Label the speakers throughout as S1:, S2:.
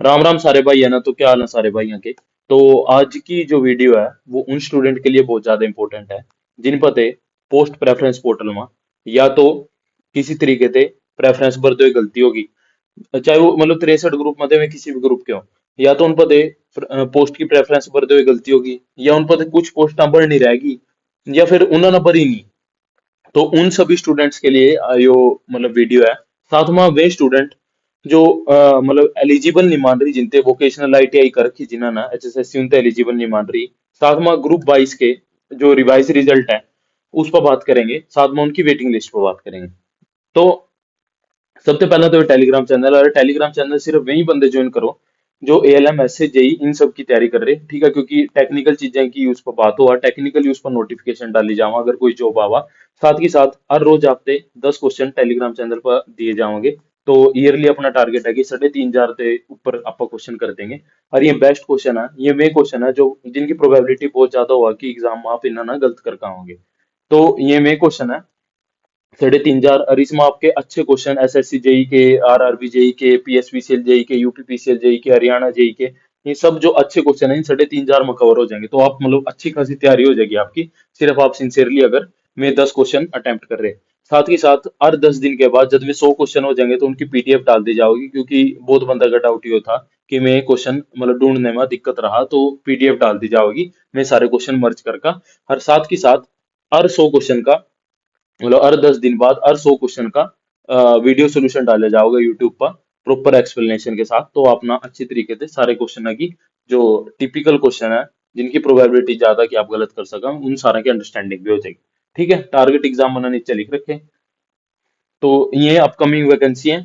S1: राम राम सारे भाई, है ना? तो क्या हाल है सारे भाइयों के? तो आज की जो वीडियो है वो उन स्टूडेंट के लिए बहुत ज्यादा इंपॉर्टेंट है जिन पते पोस्ट प्रेफरेंस पोर्टल में या तो किसी तरीके से प्रेफरेंस भरते हुए गलती होगी, चाहे वो मतलब 63 ग्रुप में किसी भी ग्रुप के हो, या तो उन पते पोस्ट की प्रेफरेंस भरते हुए गलती होगी, या उन पते कुछ पोस्टां भर नहीं रहेगी, या फिर उन्होंने भरी नहीं। तो उन सभी स्टूडेंट्स के लिए यो मतलब वीडियो है। साथ में वे स्टूडेंट जो मतलब एलिजिबल नहीं मान रही, जिनते वोकेशनल आईटीआई कर रखी, जिन्होंने एचएसएससी उनते एलिजिबल नहीं मान रही। साथ में ग्रुप 22 के जो रिवाइज रिजल्ट है उस पर बात करेंगे, साथ में उनकी वेटिंग लिस्ट पर बात करेंगे। तो सबसे पहला तो टेलीग्राम चैनल, और टेलीग्राम चैनल सिर्फ वही बंदे ज्वाइन करो जो एएलएम एसए जेई इन सब की तैयारी कर रहे, ठीक है? क्योंकि टेक्निकल चीजें की उस पर बात हुआ, टेक्निकली उस पर नोटिफिकेशन डाली जावा अगर कोई जॉब आवा। साथ ही साथ हर रोज आपते 10 क्वेश्चन टेलीग्राम चैनल पर दिए जाओगे। तो ईयरली अपना टारगेट है कि 3,500 से ऊपर आप क्वेश्चन कर देंगे। और ये बेस्ट क्वेश्चन है, ये वे क्वेश्चन है जो जिनकी प्रोबेबिलिटी बहुत ज्यादा हुआ कि एग्जाम में आप इन्ना ना गलत कर पाओगे। तो ये वे क्वेश्चन है 3,500, और इसमें आपके अच्छे क्वेश्चन एसएससी जेई के, आरआरबी जेई के, पीएसपीसीएल जेई के, यूपीपीसीएल जेई के, हरियाणा जेई के, ये सब जो अच्छे क्वेश्चन है इन 3,500 में कवर हो जाएंगे। तो आप मतलब अच्छी खासी तैयारी हो जाएगी आपकी, सिर्फ आप सिंसियरली अगर मैं 10 क्वेश्चन अटेम्प्ट कर रहे हैं। साथ ही साथ हर 10 दिन के बाद जब में 100 क्वेश्चन हो जाएंगे तो उनकी पीडीएफ डाल दी जाएगी, क्योंकि बहुत बंदा का डाउट ये था कि मैं क्वेश्चन मतलब ढूंढने में दिक्कत रहा, तो पीडीएफ डाल दी जाएगी मैं सारे क्वेश्चन मर्ज करके। और साथ ही साथ हर 100 क्वेश्चन का मतलब हर 10 दिन बाद हर 100 क्वेश्चन का वीडियो सोल्यूशन डाला जाओगे यूट्यूब पर, प्रॉपर एक्सप्लेनेशन के साथ। तो आप ना अच्छी तरीके से सारे क्वेश्चन की जो टिपिकल क्वेश्चन है जिनकी प्रोबेबिलिटी ज्यादा कि आप गलत कर सका, उन सारे की अंडरस्टैंडिंग भी हो जाएगी। ठीक है, टारगेट एग्जाम मैंने नीचे लिख रखे। तो ये अपकमिंग वैकेंसी है,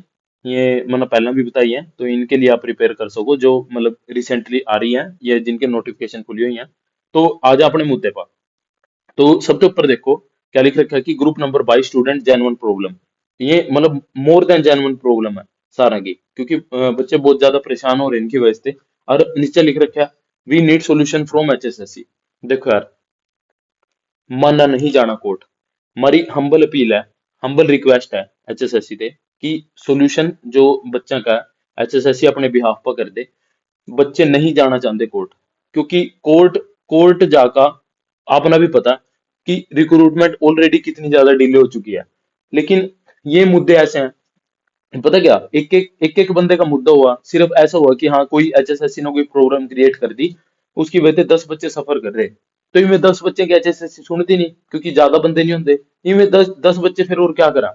S1: ये मैंने पहले भी बताई है, तो इनके लिए आप प्रिपेयर कर सको जो मतलब रिसेंटली आ रही है या जिनके नोटिफिकेशन खुली हुई है। तो आज अपने मुद्दे पर। तो सबसे ऊपर देखो क्या लिख रखा है कि group number 22 student genuine problem. ये मतलब मोर देन जेन्युइन प्रॉब्लम है सारा की, क्योंकि बच्चे बहुत ज्यादा परेशान हो रहे हैं इनकी वजह से। और नीचे लिख रखा है we need solution from HSSC. देखो यार, माना नहीं जाना कोर्ट, हमारी हम्बल अपील है, हम्बल रिक्वेस्ट है एचएसएससी से कि सॉल्यूशन जो बच्चा का एचएसएससी अपने बिहाफ पर कर दे। बच्चे नहीं जाना चाहते कोर्ट, क्योंकि कोर्ट कोर्ट जाकर आपने भी पता कि रिक्रूटमेंट ऑलरेडी कितनी ज्यादा डिले हो चुकी है। लेकिन ये मुद्दे ऐसे हैं, पता क्या, एक एक बंदे का मुद्दा हुआ, सिर्फ ऐसा हुआ कि हाँ कोई एचएसएससी ने कोई प्रॉब्लम क्रिएट कर दी, उसकी वजह से 10 बच्चे सफर कर रहे। तो इनमें 10 बच्चे के एचएसएससी सुनती नहीं, क्योंकि ज्यादा बंदे नहीं होंगे। इनमें दस दस बच्चे फिर और क्या करा,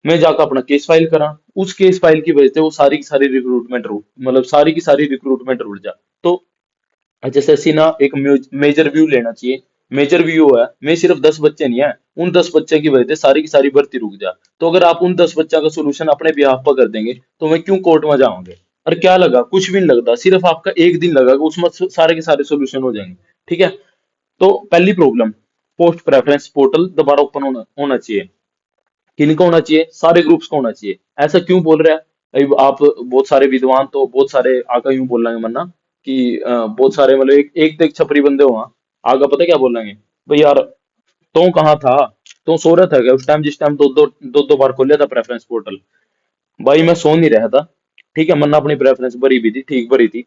S1: मैं जाकर अपना केस फाइल करा, उस केस फाइल की वजह से वो सारी की सारी रिक्रूटमेंट रूट मतलब सारी की सारी रिक्रूटमेंट रुक जा। तो एचएसएससी ना एक मेजर व्यू लेना चाहिए। मेजर व्यू है मैं सिर्फ 10 बच्चे नहीं है, उन 10 बच्चे की वजह से सारी की सारी भर्ती रुक जा। तो अगर आप उन 10 बच्चा का सोल्यूशन अपने बिहाफ पर कर देंगे तो मैं क्यों कोर्ट में जाऊंगे? और क्या लगा, कुछ भी नहीं लगता, सिर्फ आपका एक दिन लगा, उसमें सारे के सारे सोल्यूशन हो जाएंगे। ठीक है। तो पहली प्रॉब्लम, पोस्ट प्रेफरेंस पोर्टल दोबारा ओपन होना चाहिए। किनको होना चाहिए? सारे ग्रुप्स को होना चाहिए। ऐसा क्यों बोल रहा है? भाई आप बहुत सारे विद्वान तो बहुत सारे आका यूं बोल रहे मन्ना कि बहुत सारे मतलब एक तो एक छपरी बंदे हो, आगा पता क्या बोलेंगे, भाई यार तो कहाँ था, तो सो रहा था क्या उस टाइम जिस टाइम दो दो बार खोल लिया था प्रेफरेंस पोर्टल? भाई मैं सो नहीं रहा था। ठीक है, मन्ना अपनी प्रेफरेंस भरी भी थी, ठीक भरी थी।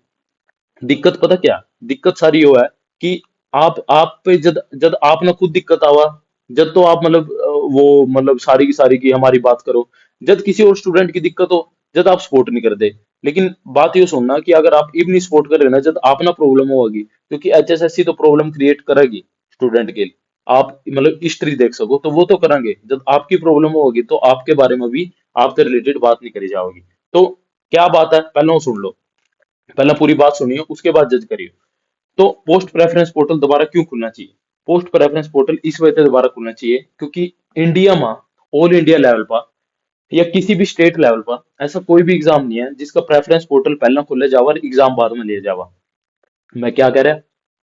S1: दिक्कत पता क्या, दिक्कत सारी वो है कि आप पे जब जब आप ना खुद दिक्कत आवा, जब तो आप मतलब वो मतलब सारी की हमारी बात करो। जब किसी और स्टूडेंट की दिक्कत हो, जब आप सपोर्ट नहीं कर दे। लेकिन बात ये सुनना कि अगर आप इब नहीं सपोर्ट कर रहे ना, जब आप ना प्रॉब्लम होगी, क्योंकि एचएसएससी तो प्रॉब्लम क्रिएट करेगी स्टूडेंट के लिए। आप मतलब हिस्ट्री देख सको तो वो तो करेंगे, जब आपकी प्रॉब्लम होगी तो आपके बारे में भी आपसे रिलेटेड बात नहीं करी जाएगी। तो क्या बात है पहले वो सुन लो, पहले पूरी बात सुनिए उसके बाद जज करिए। तो पोस्ट प्रेफरेंस पोर्टल दोबारा क्यों खुलना चाहिए? पोस्ट प्रेफरेंस पोर्टल इस वजह से दोबारा खुलना चाहिए क्योंकि इंडिया में ऑल इंडिया लेवल पर या किसी भी स्टेट लेवल पर ऐसा कोई भी एग्जाम नहीं है जिसका प्रेफरेंस पोर्टल पहला खुले जावा और एग्जाम बाद में ले जावा। मैं क्या कह रहा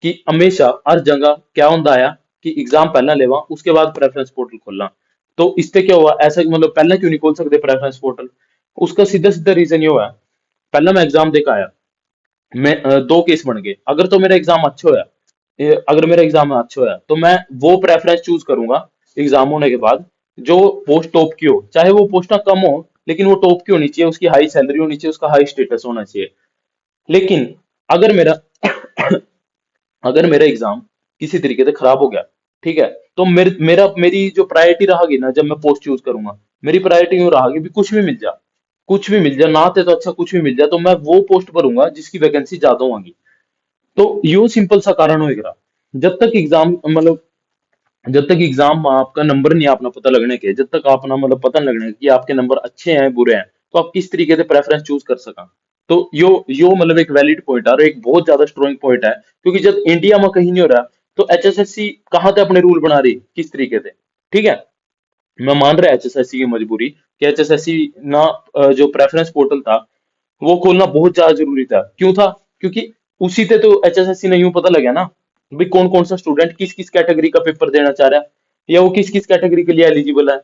S1: कि हमेशा हर जगह क्या होता आया कि एग्जाम पहला लेवा उसके बाद प्रेफरेंस पोर्टल खोलना। तो इससे क्या हुआ ऐसा कि मतलब पहले क्यों नहीं खोल सकते प्रेफरेंस पोर्टल? उसका सीधा सीधा रीजन ये हुआ है, पहला मैं एग्जाम देकर आया, मैं दो केस बन गए। अगर तो मेरा एग्जाम अच्छा होया, अगर मेरा एग्जाम अच्छा होया तो मैं वो प्रेफरेंस चूज करूंगा एग्जाम होने के बाद जो पोस्ट टॉप की हो, चाहे वो पोस्टा कम हो, लेकिन वो टॉप की होनी चाहिए, उसकी हाई सैलरी होनी चाहिए, उसका हाई स्टेटस होना चाहिए। लेकिन अगर मेरा अगर मेरा एग्जाम किसी तरीके से खराब हो गया, ठीक है, तो मेरी जो प्रायोरिटी रहेगी ना, जब मैं पोस्ट चूज करूंगा, मेरी प्रायोरिटी यूं रहेगी भी कुछ भी मिल जा ना आते तो अच्छा, कुछ भी मिल जाए तो मैं वो पोस्ट भरूंगा जिसकी वैकेंसी ज्यादा होगी। तो यो सिंपल सा कारण होएगा। जब तक एग्जाम मतलब जब तक एग्जाम में आपका नंबर नहीं अपना पता लगने के, जब तक अपना मतलब पता नहीं लगने कि आपके नंबर अच्छे हैं बुरे हैं, तो आप किस तरीके से प्रेफरेंस चूज कर सका। तो यो मतलब एक वैलिड पॉइंट है और एक बहुत ज्यादा स्ट्रॉन्ग पॉइंट है, क्योंकि जब इंडिया में कहीं नहीं हो रहा, तो एचएसएससी कहाँ से अपने रूल बना रही, किस तरीके से। ठीक है, मैं मान रहा एचएसएससी की मजबूरी कि एचएसएससी ना जो प्रेफरेंस पोर्टल था वो खोलना बहुत ज्यादा जरूरी था। क्यों था? क्योंकि उसी से तो एचएसएससी ने यूं पता लगा ना भाई कौन कौन सा स्टूडेंट किस किस कैटेगरी का पेपर देना चाह रहा है, या वो किस किस कैटेगरी के लिए एलिजिबल है।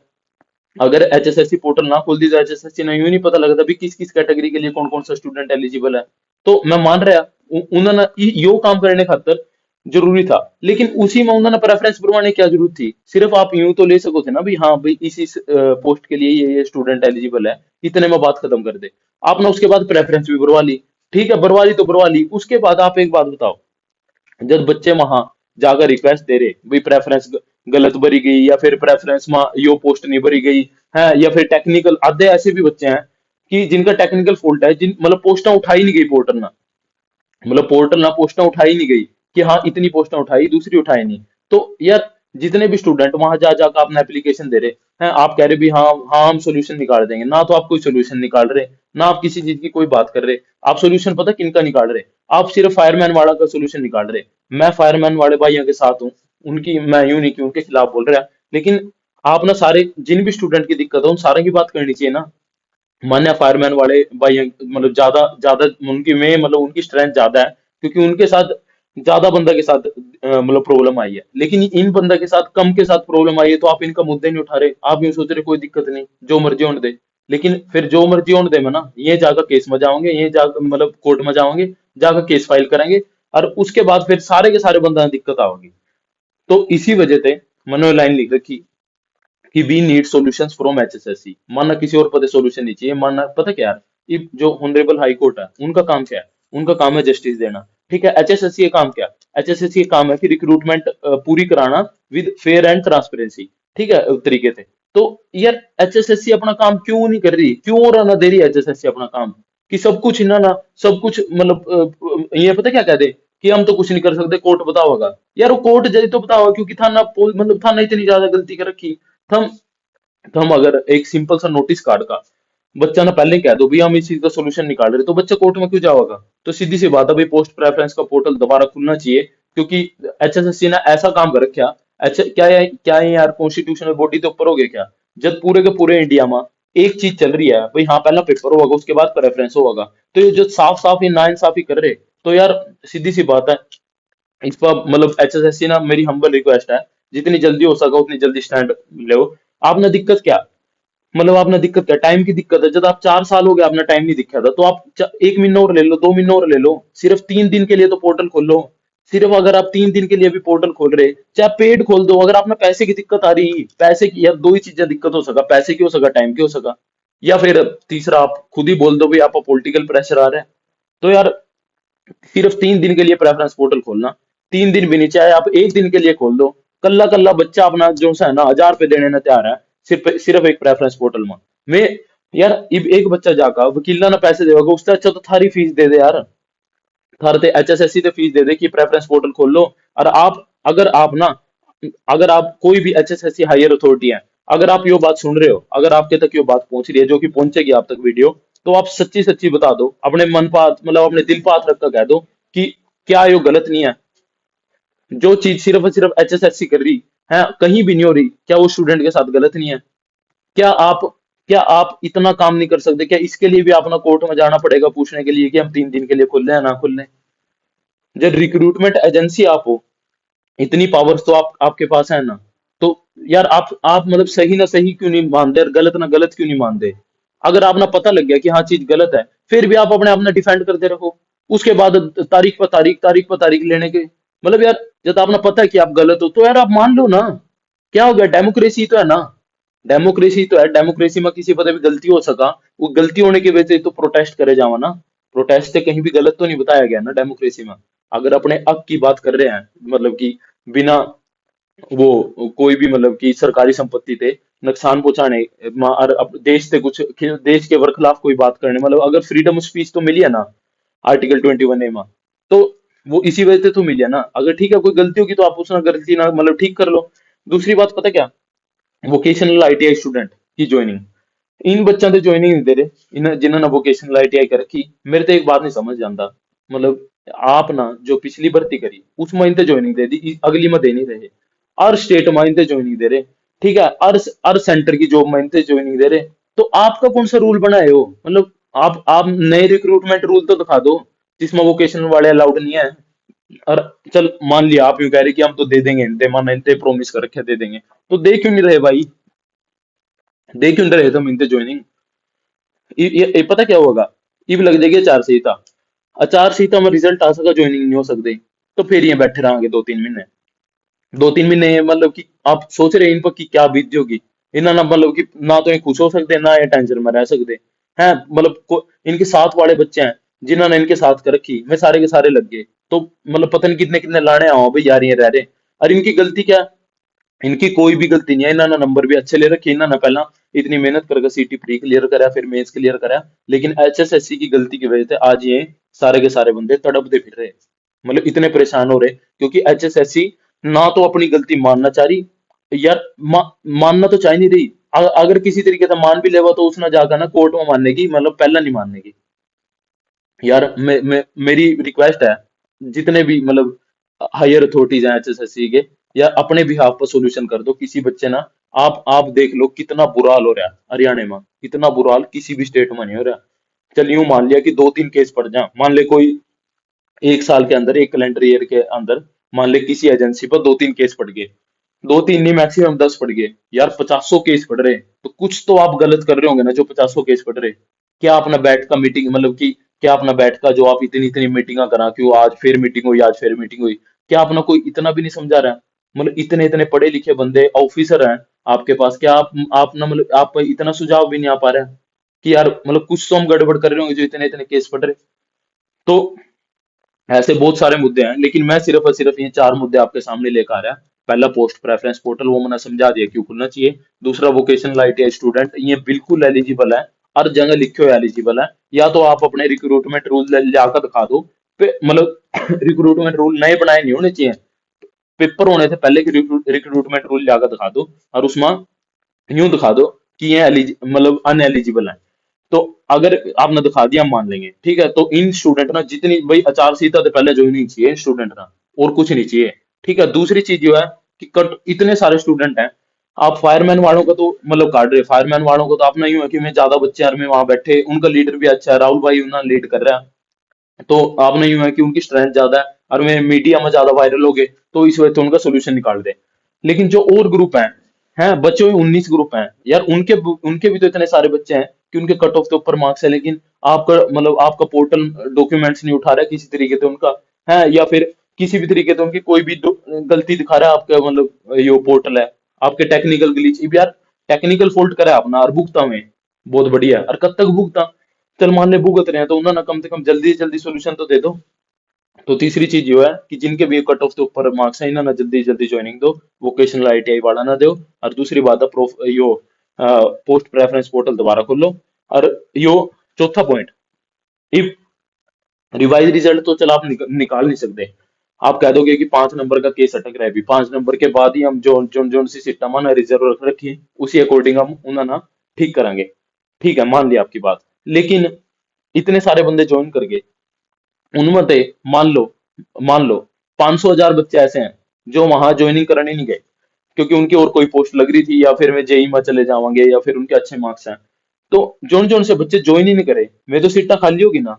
S1: अगर एचएसएससी पोर्टल ना खोल दी तो एचएसएससी ने यूं नहीं पता लगता भी किस किस कैटेगरी के लिए कौन कौन सा स्टूडेंट एलिजिबल है। तो मैं मान रहा उन्होंने यो काम करने खातर जरूरी था, लेकिन उसी में उन्होंने प्रेफरेंस बनवाने की क्या जरूरत थी। सिर्फ आप यूं तो ले सको थे ना भी हाँ भाई इस पोस्ट के लिए ये स्टूडेंट एलिजिबल है, इतने में बात खत्म कर दे। आपने उसके बाद प्रेफरेंस भी भरवा ली, ठीक है, भरवा ली तो भरवा ली, उसके बाद आप एक बात बताओ, जब बच्चे वहां जाकर रिक्वेस्ट दे रहे भाई प्रेफरेंस गलत भरी गई, या फिर प्रेफरेंस में यो पोस्ट नहीं भरी गई है, या फिर टेक्निकल, आधे ऐसे भी बच्चे हैं कि जिनका टेक्निकल फॉल्ट है, जिन मतलब पोस्टा उठाई नहीं गई पोर्टल ना, मतलब पोर्टल ना पोस्टा उठाई नहीं गई कि हाँ इतनी पोस्टा उठाई दूसरी उठाई नहीं। तो यार जितने भी स्टूडेंट वहां जा जाकर अपना एप्लीकेशन दे रहे हैं, आप कह रहे भी हाँ हाँ हम सोल्यूशन निकाल देंगे ना, तो आप कोई सोल्यूशन निकाल रहे ना, आप किसी चीज की कोई बात कर रहे। आप सोल्यूशन पता किनका निकाल रहे? आप सिर्फ फायरमैन वाला का सोल्यूशन निकाल रहे। मैं फायरमैन वाले भाइयों के साथ हूँ, उनकी मैं यूं नहीं कि उनके खिलाफ बोल रहा, लेकिन आप ना सारे जिन भी स्टूडेंट की दिक्कत है उन सारे की बात करनी चाहिए ना। मान्य फायरमैन वाले भाई मतलब ज्यादा ज्यादा उनकी में मतलब उनकी स्ट्रेंथ ज्यादा है, क्योंकि उनके साथ ज्यादा बंदा के साथ मतलब प्रॉब्लम आई है, लेकिन इन बंदा के साथ कम के साथ प्रॉब्लम आई है, तो आप इनका मुद्दे नहीं उठा रहे, आप यूं सोच रहे कोई दिक्कत नहीं जो मर्जी होने दे। लेकिन फिर जो मर्जी होने दे में ना, ये जाकर केस में जाओगे, ये जाकर मतलब कोर्ट में जाओगे, जाकर केस फाइल करेंगे, और उसके बाद फिर सारे के सारे बंदा दिक्कत आओगी। तो इसी वजह से मैंने लाइन लिख रखी कि we need solutions from HSSC. मानना किसी और पद सॉल्यूशन नहीं चाहिए, मानना पता क्या है, ये जो ऑनरेबल हाई कोर्ट है उनका काम क्या है? उनका काम है जस्टिस देना। ठीक है, एचएसएससी का काम क्या है? एचएसएससी का काम है कि रिक्रूटमेंट पूरी कराना विद फेयर एंड ट्रांसपेरेंसी। ठीक है, तरीके से। तो यार एचएसएससी अपना काम क्यों नहीं कर रही, क्यों और ना दे रही है एचएसएससी अपना काम, कि सब कुछ ना सब कुछ मतलब ये पता क्या कहते कि हम तो कुछ नहीं कर सकते, कोर्ट बताओगा। यार वो कोर्ट जज तो बताओगा, क्योंकि थाना मतलब थाना इतनी ज्यादा गलती कर रखी। हम हम अगर एक सिंपल सा नोटिस कार्ड का बच्चा ना पहले कह दो भी हम इस चीज का सोल्यूशन निकाल रहे, तो बच्चा कोर्ट में क्यों जाएगा? तो सीधी सी बात है भाई, पोस्ट प्रेफरेंस का पोर्टल दोबारा खुलना चाहिए, क्योंकि एचएसएससी ने ऐसा काम कर रखा। अच्छा क्या ये यार कॉन्स्टिट्यूशनल बॉडी के ऊपर हो गया क्या? जब पूरे के पूरे इंडिया में एक चीज चल रही है भाई, हाँ पहला पेपर होगा उसके बाद प्रेफरेंस होगा, तो ये जो साफ साफ ये नाइंसाफी कर रहे, तो यार सीधी सी बात है, इस पर मतलब एचएसएससी ना मेरी हम्बल रिक्वेस्ट है, जितनी जल्दी हो सका उतनी जल्दी स्टैंड लो। आपने दिक्कत क्या, मतलब आपने दिक्कत क्या, टाइम की दिक्कत है। जब आप 4 साल हो गए आपने टाइम नहीं दिखा था, तो आप 1 महीना और ले लो, 2 महीना और ले लो, सिर्फ 3 दिन के लिए तो पोर्टल खोल लो। सिर्फ अगर आप 3 दिन के लिए भी पोर्टल खोल रहे, चाहे पेड खोल दो, अगर आपने पैसे की दिक्कत आ रही, पैसे की यार दो ही चीजें दिक्कत हो सका, पैसे की हो सका, टाइम की हो सका, या फिर तीसरा आप खुद ही बोल दो भी आपका पॉलिटिकल प्रेशर आ रहा है। तो यार सिर्फ 3 दिन के लिए प्रेफरेंस पोर्टल खोलना, 3 दिन भी नहीं, चाहे आप एक दिन के लिए खोल दो, कल्ला कल्ला बच्चा अपना जो सा है ना 1000 रुपये देने ना तैयार है, सिर्फ सिर्फ एक प्रेफरेंस पोर्टल में। मैं यार एक बच्चा जाकर वकील ना पैसे देगा, उससे अच्छा तो थारी फीस दे दे यार, थारे ते एचएसएससी ते फीस दे दे कि प्रेफरेंस पोर्टल खोल लो। और आप अगर आप ना अगर आप कोई भी एचएसएससी हायर अथॉरिटी है, अगर आप यो बात सुन रहे हो, अगर आपके तक यो बात पहुंच रही है, जो कि पहुंचेगी आप तक वीडियो, तो आप सच्ची सच्ची बता दो, अपने मन पात मतलब अपने दिल पात रख कर कह दो कि क्या यो गलत नहीं है। जो चीज सिर्फ और सिर्फ एचएसएससी कर रही है, कहीं भी नहीं हो रही, क्या वो स्टूडेंट के साथ गलत नहीं है? क्या आप क्या आप इतना काम नहीं कर सकते? क्या इसके लिए भी अपना कोर्ट में जाना पड़ेगा पूछने के लिए कि हम 3 दिन के लिए खुल रहे हैं ना खुल रहे? जब रिक्रूटमेंट एजेंसी आप हो, इतनी पावर्स तो आपके पास है ना, तो यार आप मतलब सही ना सही क्यों नहीं मानते और गलत ना गलत क्यों नहीं मानते? अगर आप ना पता लग गया कि हाँ चीज गलत है, फिर भी आप अपने आप ना डिफेंड करते रहो, उसके बाद तारीख पर तारीख लेने के मतलब यार, जब आपने पता है कि आप गलत हो, तो यार आप मान लो ना। क्या हो गया, डेमोक्रेसी तो है ना, डेमोक्रेसी तो है, डेमोक्रेसी में किसी पता भी गलती हो सका, वो गलती होने की वजह से तो प्रोटेस्ट करे जावा ना, प्रोटेस्ट से कहीं भी गलत तो नहीं बताया गया ना डेमोक्रेसी में। अगर अपने हक की बात कर रहे हैं, मतलब कि बिना वो कोई भी मतलब कि सरकारी संपत्ति थे नुकसान पहुंचाने, और देश से कुछ देश के खिलाफ कोई बात करने, मतलब अगर फ्रीडम ऑफ स्पीच तो मिली है ना आर्टिकल 21A में, तो वो इसी वजह से तो मिली है ना। अगर ठीक है कोई गलती होगी तो आप उसने गलती ना मतलब ठीक कर लो। दूसरी बात पता क्या, वोकेशनल आईटीआई स्टूडेंट की ज्वाइनिंग, इन बच्चों ਤੇ ज्वाइनिंग नहीं दे रहे, इन जिन्होंने वोकेशनल आईटीआई कर रखी। मेरे तो एक बात नहीं समझ आता, मतलब आप ना जो पिछली भर्ती करी उसमें इनते ज्वाइनिंग दे दी, अगली में दे नहीं रहे। हर स्टेट में इनते ज्वाइनिंग दे रहे, ठीक है, हर सेंटर की जॉब में इनते ज्वाइनिंग दे रहे। तो आपका कौन सा रूल बनाए हो, मतलब आप नए रिक्रूटमेंट रूल तो दिखा दो जिसमें वोकेशनल वाले अलाउड नहीं है। और चल मान लिया आप यूं कह रहे कि हम तो दे देंगे, इनते मान इनते प्रोमिस कर रखे दे देंगे, तो दे क्यों नहीं रहे भाई, दे क्यों नहीं रहे तुम इनते ज्वाइनिंग। ये पता क्या होगा, इब लग जाएगी आचार संहिता। आचार संहिता में रिजल्ट आ सका ज्वाइनिंग नहीं हो सकते, तो फिर ये बैठे रहेंगे 2-3 महीने। 2-3 महीने मतलब कि आप सोच रहे हैं इन पर की क्या बीत होगी। इन्हें ना मतलब कि ना तो ये खुश हो सकते ना ये टेंशन में रह सकते हैं, मतलब इनके साथ वाले बच्चे हैं जिन्होंने इनके साथ कर रखी, मैं सारे के सारे लग गए, तो मतलब पता नहीं कितने कितने लाने आओ भाई यार ये रह रहे। और इनकी गलती क्या है, इनकी कोई भी गलती नहीं है, इन्होंने नंबर भी अच्छे ले रखे, इन्होंने पहला इतनी मेहनत करके सीटी प्री क्लियर करा फिर मेंस क्लियर करा, लेकिन एचएसएससी की गलती की वजह से आज ये सारे के सारे बंदे तड़पते फिर रहे, मतलब इतने परेशान हो रहे, क्योंकि एचएसएससी ना तो अपनी गलती मानना चाह रही, यार मानना तो चाह नहीं रही। अगर किसी तरीके से मान भी लेवा तो उसने जाकर ना कोर्ट में मानने की, मतलब पहला नहीं मानने की। यार मेरी रिक्वेस्ट है, जितने भी मतलब हायर अथॉरिटीज हैं एचएसएससी के, या अपने बिहाफ पर सॉल्यूशन कर दो किसी बच्चे ना। आप देख लो कितना बुरा हाल हो रहा है हरियाणा में, इतना बुरा हाल किसी भी स्टेट में नहीं हो रहा। चल यूं मान लिया कि 2-3 केस पड़ जाए, मान ले कोई एक साल के अंदर, एक कैलेंडर ईयर के अंदर, मान ले किसी एजेंसी पर 2-3 केस पड़ गए, 2-3 नहीं मैक्सिमम 10 पड़ गए, यार 50 केस पड़ रहे, तो कुछ तो आप गलत कर रहे होंगे ना जो 50 केस पड़ रहे। क्या अपना बैठ का मीटिंग, मतलब कि क्या अपना बैठ का जो आप इतनी इतनी मीटिंग करा, क्यों आज फिर मीटिंग हुई, आज फिर मीटिंग हुई, क्या अपना कोई इतना भी नहीं समझा रहा है। मतलब इतने इतने पढ़े लिखे बंदे ऑफिसर हैं आपके पास, क्या आप ना मतलब आप इतना सुझाव भी नहीं आ पा रहे हैं कि यार मतलब कुछ तो हम गड़बड़ कर रहे होंगे जो इतने इतने केस पड़ रहे। तो ऐसे बहुत सारे मुद्दे हैं, लेकिन मैं सिर्फ और सिर्फ ये 4 मुद्दे आपके सामने लेकर आ रहा। पहला पोस्ट प्रेफरेंस पोर्टल, वो मैंने समझा दिया क्यों खुलना चाहिए। दूसरा वोकेशनल आईटीआई स्टूडेंट, ये बिल्कुल एलिजिबल है, हर जगह लिखे हुए एलिजिबल है। या तो आप अपने रिक्रूटमेंट रूल लाकर दिखा दो, मतलब रिक्रूटमेंट रूल नए बनाए नहीं होने चाहिए, पेपर होने से पहले के रिक्रूटमेंट रूल लाकर दिखा दो, और उसमें यूं दिखा दो कि ये मतलब अनएलिजिबल है। तो अगर आपने दिखा दिया हम मान लेंगे, ठीक है, तो इन स्टूडेंट ना जितनी भाई आचार संहिता से पहले ज्वाइनिंग चाहिए इन स्टूडेंट ना, और कुछ नहीं चाहिए। ठीक है, दूसरी चीज जो है कि कट इतने सारे स्टूडेंट हैं, आप फायरमैन वालों का तो मतलब काट रहे, फायरमैन वालों को तो अपना यूं है कि मैं ज्यादा बच्चे आर्मी वहां बैठे, उनका लीडर भी अच्छा है, राहुल भाई उन्हें लीड कर रहा है, तो आपने यूं है कि उनकी स्ट्रेंथ ज्यादा है और वे मीडिया में ज्यादा वायरल हो गए, तो इस वजह से उनका सोल्यूशन निकाल दे। लेकिन जो और ग्रुप हैं बच्चे हुए 19 ग्रुप हैं यार, उनके उनके भी तो इतने सारे बच्चे हैं कि उनके कट ऑफ के ऊपर मार्क्स है, लेकिन आपका मतलब आपका पोर्टल डॉक्यूमेंट्स नहीं उठा रहा है किसी तरीके से उनका, है या फिर किसी भी तरीके से उनकी कोई भी गलती दिखा रहा है आपका, मतलब ये पोर्टल है आपके टेक्निकल ग्लिच, यार टेक्निकल फॉल्ट करा है अपना और भुगता में, बहुत बढ़िया, और कब तक भुगता। चल मान ले भुगत रहे हैं तो उन्होंने कम से कम जल्दी से जल्दी सोल्यूशन तो दे दो। तो तीसरी चीज जो है कि जिनके भी कट ऑफ के ऊपर मार्क्स है इन्होंने जल्दी जल्दी ज्वाइनिंग दो, वोकेशनल आईटीआई वाला ना दो। और दूसरी बात है प्रोफ यो पोस्ट प्रेफरेंस पोर्टल दोबारा खोलो। और यो चौथा पॉइंट, इफ रिवाइज रिजल्ट तो चल आप निकाल नहीं सकते, आप कह दोगे कि 5 नंबर का केस अटक रहा है, अभी 5 नंबर के बाद ही हम जो जो जो सी सीटा माना रिजर्व रख रखी है उसी अकॉर्डिंग हम उन्हें ना ठीक करांगे। ठीक है, मान लिया आपकी बात, लेकिन इतने सारे बंदे ज्वाइन कर गए, उनमें से मान लो 500,000 बच्चे ऐसे हैं जो वहां ज्वाइनिंग करने नहीं गए क्योंकि उनकी और कोई पोस्ट लग रही थी, या फिर वे जेई में चले जाएंगे, या फिर उनके अच्छे मार्क्स हैं। तो जोन जोन से बच्चे ज्वाइन ही नहीं करे, वे तो सीटा खाली होगी ना,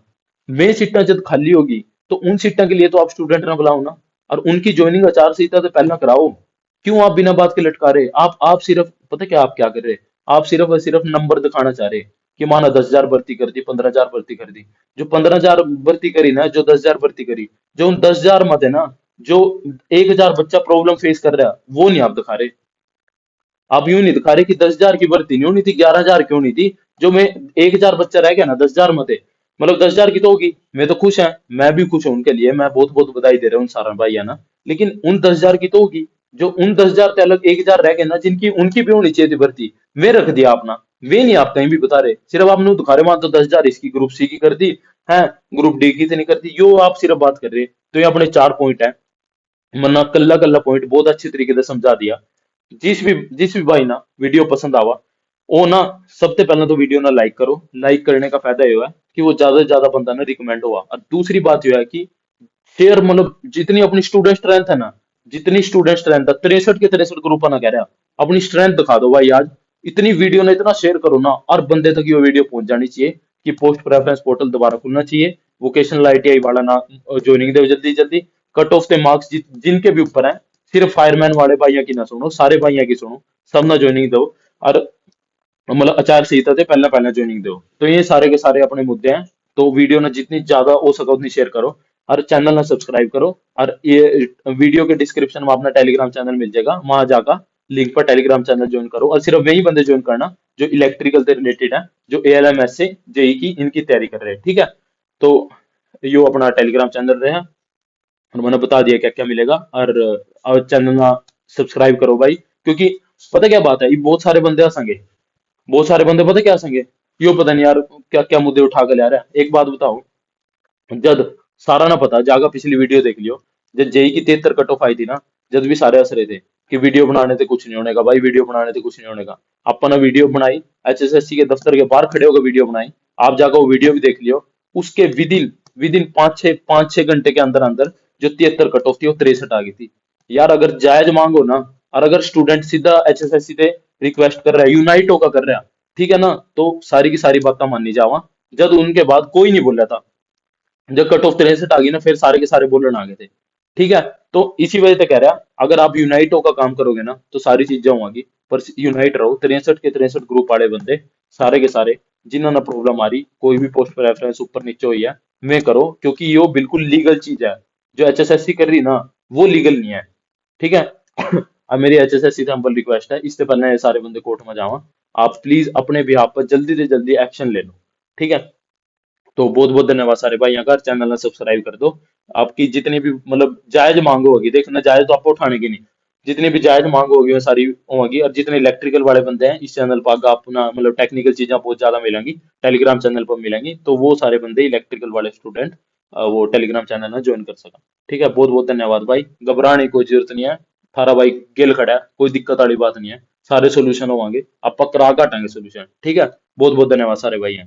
S1: वे सीटा जब खाली होगी तो उन सीटा के लिए तो आप स्टूडेंट ना बुलाओ ना, और उनकी ज्वाइनिंग आचार संहिता से पहले कराओ। क्यों आप बिना बात के लटका रहे, आप सिर्फ पता क्या आप क्या कर रहे, आप सिर्फ और सिर्फ नंबर दिखाना चाह रहे कि माना 10,000 भर्ती कर दी, 15,000 भर्ती कर दी। जो 15,000 भर्ती करी ना, जो 10,000 भर्ती करी, जो उन 10,000 मत है ना, जो 1,000 बच्चा प्रॉब्लम फेस कर रहा है वो नहीं आप दिखा रहे। आप यूं नहीं दिखा रहे कि 10,000 की भर्ती नहीं होनी थी, 11,000 क्यों नहीं थी, जो मैं 1,000 बच्चा रह गया ना 10,000 में से, मतलब 10,000 की तो होगी, मैं तो खुश है, मैं भी खुश हूं उनके लिए, मैं बहुत बहुत बधाई दे रहा हूँ उन सारा भाई है ना। लेकिन उन 10,000 की तो होगी, जो उन 10,000 से अलग 1,000 रह गए ना, जिनकी उनकी भी होनी चाहिए थी भर्ती, वे रख दिया आपना। वे नहीं आप कहीं भी बता रहे, सिर्फ आपने दिखा रहे वहां तो 10,000 इसकी ग्रुप सी की कर दी है, ग्रुप डी की तो नहीं कर दी, यो आप सिर्फ बात कर रहे। तो ये अपने 4 पॉइंट है, मन्ना कल्ला कल्ला पॉइंट बहुत अच्छी तरीके से समझा दिया। जिस भी भाई ना वीडियो पसंद आवा, वो ना सबसे पहले तो वीडियो ना लाइक करो। लाइक करने का फायदा ये है कि वो ज्यादा से ज्यादा बंदा ना रिकमेंड हुआ, और दूसरी बात ये है कि शेयर, मतलब जितनी अपनी स्टूडेंट स्ट्रेंथ है ना, जितनी स्टूडेंट स्ट्रेंथ है, 63 के 63 ग्रुप ना कह रहा, अपनी स्ट्रेंथ दिखा दो भाई आज। इतनी वीडियो ने इतना शेयर करो ना, और बंदे तक ये वीडियो पहुंच जानी चाहिए कि पोस्ट प्रेफरेंस पोर्टल दोबारा खुलना चाहिए, वोकेशनल आईटीआई वाला ना ज्वाइनिंग दो जल्दी जल्दी। कट ऑफ के मार्क्स जिनके भी ऊपर है, सिर्फ फायरमैन वाले भाइयों की ना सुनो, सारे भाइयों की सुनो, सब ना ज्वाइनिंग दो। और मतलब आचार संहिता से पहले पहले ज्वाइनिंग दो। तो ये सारे के सारे अपने मुद्दे हैं। तो वीडियो ना जितनी ज्यादा हो सके उतनी शेयर करो, और चैनल ना सब्सक्राइब करो। और ये वीडियो के डिस्क्रिप्शन में अपना टेलीग्राम चैनल मिल जाएगा, वहां जाकर लिंक पर टेलीग्राम चैनल ज्वाइन करो, और सिर्फ वही बंदे ज्वाइन करना जो इलेक्ट्रिकल से रिलेटेड है, जो एएलएमएस से जेई की इनकी तैयारी कर रहे हैं, ठीक है। तो यो अपना टेलीग्राम चैनल रहे हैं, और मैंने बता दिया क्या क्या मिलेगा। और चैनल ना सब्सक्राइब करो भाई, क्योंकि पता क्या बात है, ये बहुत सारे बंदे हंसेंगे, बहुत सारे बंदे पता क्या हंसेंगे, यो पता नहीं यार क्या क्या मुद्दे उठा कर ला रहा है। एक बात बताओ, जद सारा ना पता जागा पिछली वीडियो देख लियो, जब जेई की 73 कट ऑफ आई थी ना, जद भी सारे हंस रहे थे कि वीडियो बनाने से कुछ नहीं होने का भाई, वीडियो बनाने से कुछ नहीं होने का। अपन ने वीडियो बनाई, एचएसएससी के दफ्तर के बाहर खड़े होकर वीडियो बनाई, आप जाकर वो वीडियो भी देख लियो। उसके विदिन विदिन 5-6 घंटे के अंदर अंदर जो 73 कट ऑफ थी वो 63 आ गई थी। यार अगर जायज मांगो ना, और अगर स्टूडेंट सीधा एचएसएससी से रिक्वेस्ट कर रहा है, यूनाइट होकर कर रहा है, ठीक है ना, तो सारी की सारी बातें माननी जावा। जब उनके बाद कोई नहीं बोल रहा था, जब कट ऑफ 63 आ गई ना, फिर सारे के सारे बोलने आ गए थे, ठीक है। तो इसी वजह से कह रहा, अगर आप यूनाइट होकर काम करोगे ना तो सारी चीजें होंगी। पर यूनाइट रहो, 63 के 63 ग्रुप वाले बंदे सारे के सारे, जिन्होंने प्रॉब्लम आ रही, कोई भी पोस्ट प्रेफरेंस ऊपर नीचे हुई है, मैं करो, क्योंकि यो बिल्कुल लीगल चीज है। जो एचएसएससी कर रही ना, वो लीगल नहीं है, ठीक है। अब मेरी एचएसएससी से हम्बल रिक्वेस्ट है, इससे पहले ये सारे बंदे कोर्ट में जावा, आप प्लीज अपने भी आप पर जल्दी से जल्दी एक्शन ले लो, ठीक है। तो बहुत बहुत धन्यवाद सारे भाई, अगर चैनल ने सब्सक्राइब कर दो। आपकी जितनी भी मतलब जायज मांग होगी, देखना जायज तो आपको उठाने की नहीं, जितनी भी जायज मांग होगी वो सारी होगी। और जितने इलेक्ट्रिकल वाले बंदे हैं इस चैनल पर आगे अपना मतलब टेक्निकल चीजें बहुत ज्यादा मिलेंगी, टेलीग्राम चैनल पर मिलेंगी, तो वो सारे बंदे इलेक्ट्रिकल वाले स्टूडेंट वो टेलीग्राम चैनल में ज्वाइन कर सका, ठीक है। बहुत बहुत धन्यवाद भाई, घबराने की कोई जरूरत नहीं है, थारा भाई गिल खड़ा है, कोई दिक्कत वाली बात नहीं है, सारे सोल्यूशन होंगे, आप पकड़ा काटेंगे सोल्यूशन, ठीक है। बहुत बहुत धन्यवाद सारे भाई।